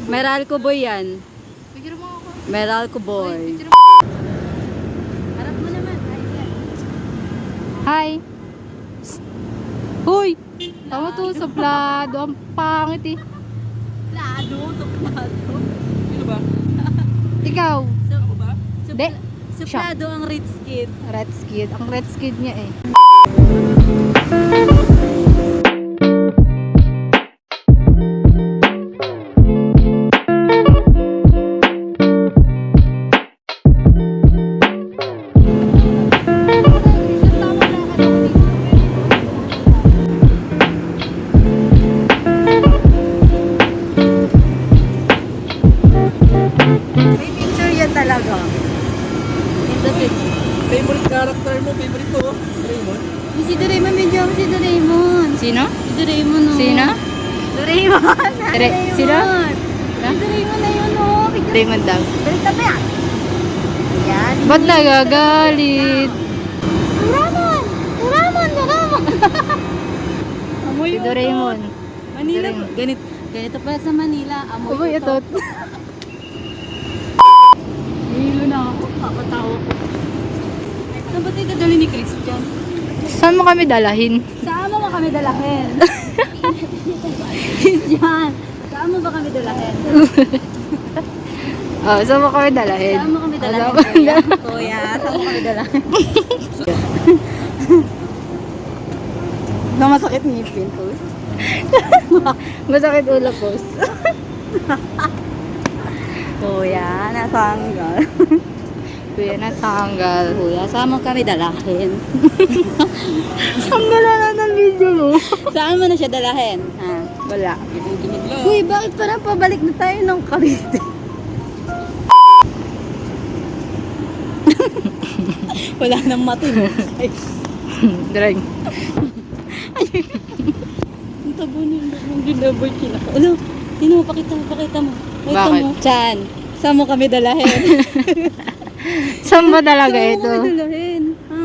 Meralco boy yan. Picture mo ako. Meralco boy. Picture mo. Harap mo naman. Hi. Hoy! Tama to, suplado. Ang pangit eh. Plado, suplado. Sino ba? Ikaw. Ako ba? De. Suplado ang rich kid. Red skid. Ang red skid niya eh. May picture yan talaga. Favorite character mo, favorite ko. Raymond. Si Doraemon, medyo ako si Doraemon. Sino? Si Doraemon, no? Sino? Doraemon. Sino? Si Doraemon na yun, no? Raymond daw. Balik na ba yan? Yan. Ba't nagagalit? Doraemon! Doraemon! Doraemon! Amoy Si Doraemon. Manila, Doraemon. ganito pala sa Manila. Amoy Uy, ito. Hilo na ako. Kakatawa ko. Saan ba tayo dadali ni Christian? Saan mo kami dalahin? Saan mo ba kami dalahin? Christian! Saan mo ba kami dalahin? Oh, saan mo kami dalahin? Saan mo kami dalahin, Saan mo- kuya? Kuya, saan mo kami dalahin? Na masakit ngipin ko. Masakit ulo ko. Kuya, nasanggal. Kuya, natanggal. Kuya, saan mo kami dalahin? Ang gala na ng video mo. Saan mo na siya dalahin? Ha? Wala. Ginig lang. Uy, bakit parang pabalik na tayo ng Cavite? Wala nang matin. Drag. Ang tabo ng ginabot sila. Ano? Tino mo, pakita mo. Pakita Bakit? mo. Chan, saan mo kami dalahin? Saan ba talaga Saan mo ito? kami dalahin? Ha?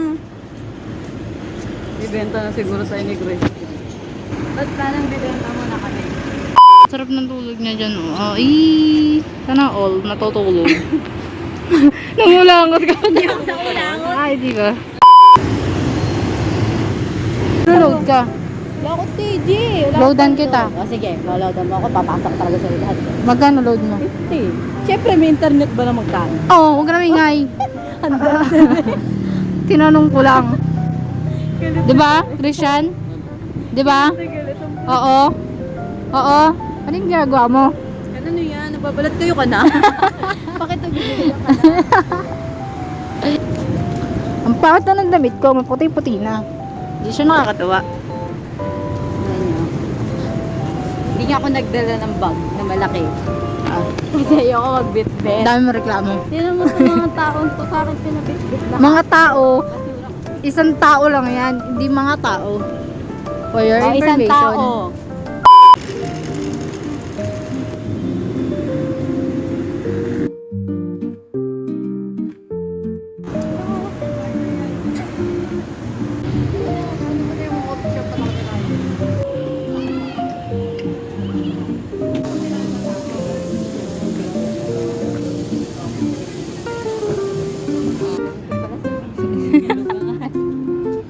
Ibenta na siguro tayo ni Grace. Ba't parang bibenta mo na kami? Sarap ng tulog niya dyan. Oh. Sana all. Natutulog. Nangulangot ka pa niya. Nangulangot? Ay, di ba? Load ka. Wala ko TG. Loadan kita. O sige, loadan mo ako. Papasok talaga sa lahat. Magkano load mo? 50. Siyempre, may internet ba na magkano? Oo, oh, huwag na ingay. Tinanong ko lang. Di ba, Christian? Di ba? Oo. Oo. Anong ginagawa mo? Ano yan? Nababalat kayo ka na? Bakit nabibigyan ka na? Ang pangit na ng damit ko, maputi-puti na. Hindi siya nakakatawa. Hindi nga ako nagdala ng bag na malaki. Kasi ayoko magbitbit. Ang dami mo reklamo. Yan mo sa mga taong to sa akin pinabitbit na. Mga tao, isang tao lang yan, hindi mga tao. For your Isang information. tao.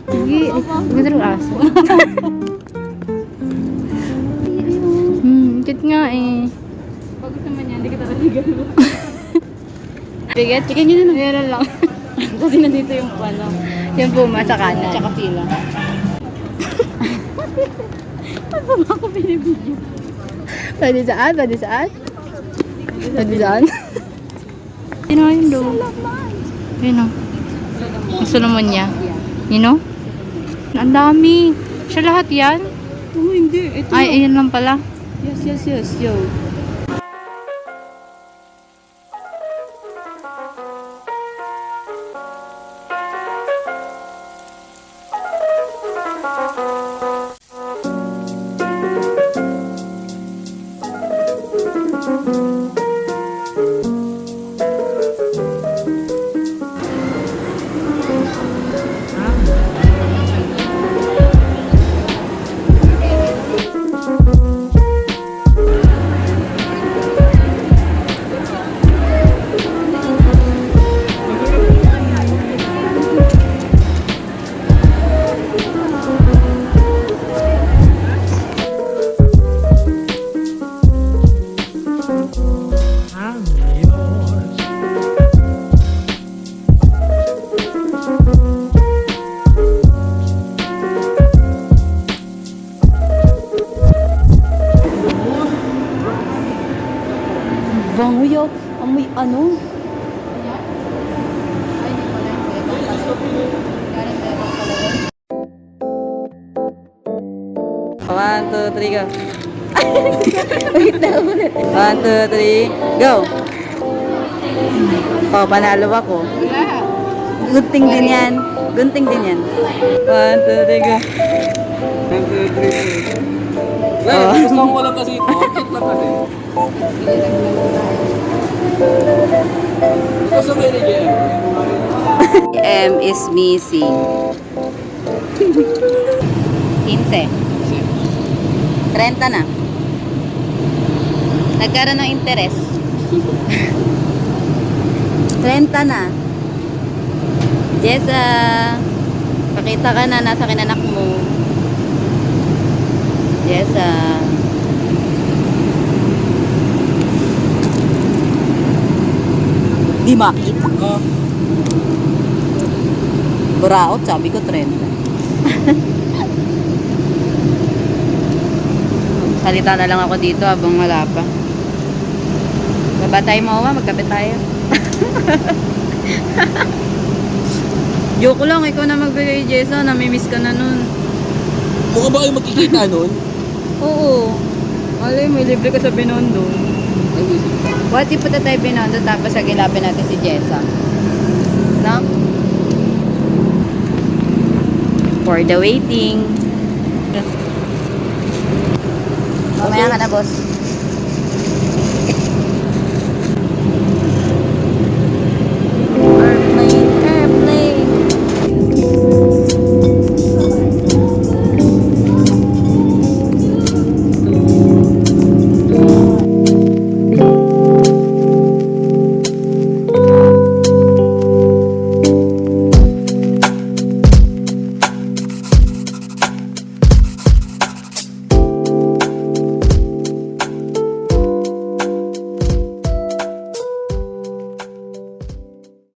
Sige, gusto ng aso. Cute nga eh. Pag gusto man yan, hindi ka talaga gano'n. Bigat? Tignan nyo na Meron lang. Kasi nandito yung ano. Yung puma sa kanan. Tsaka pila. Ano ba ako binibidyo? Pwede saan? Pwede saan? Pwede saan? Sino yung do? Yun o. Gusto naman niya. You know? Ang dami. Siya lahat yan? Oo, hindi. Ito. Ay, ayan lang pala. Yes. Yo. bango yaw. Amoy ano? Ay, hindi pala yung bebang pala. Galing bebang pala yun. 1, 2, 3, go. Wait na ulit. 1, 2, 3, go. Oh, panalo ako. Wala. Gunting din yan. Gunting din yan. 1, 2, 3, go. 1, 2, 3, 4. Well, gusto ko lang kasi ito. Cute lang kasi. Gusto mo yung game? M is missing. 15. 30 na. Nagkaroon ng interes. 30 na. Jessa, pakita ka na, nasa kinanak mo. Jessa. Di makita. Oh. Buraot, sabi ko 30. Salita na lang ako dito habang wala pa. Baba tayo mo, magkapit tayo. Joke lang, ikaw na magbigay, Jessa. Namimiss ka na nun. Mukha ba kayo magkikita nun? Oo. Alay, may libre ka sa Binondo. Ay, isip ko. What if punta tayo Binondo tapos agilapin natin si Jessa? No? For the waiting. Mamaya ka na, boss.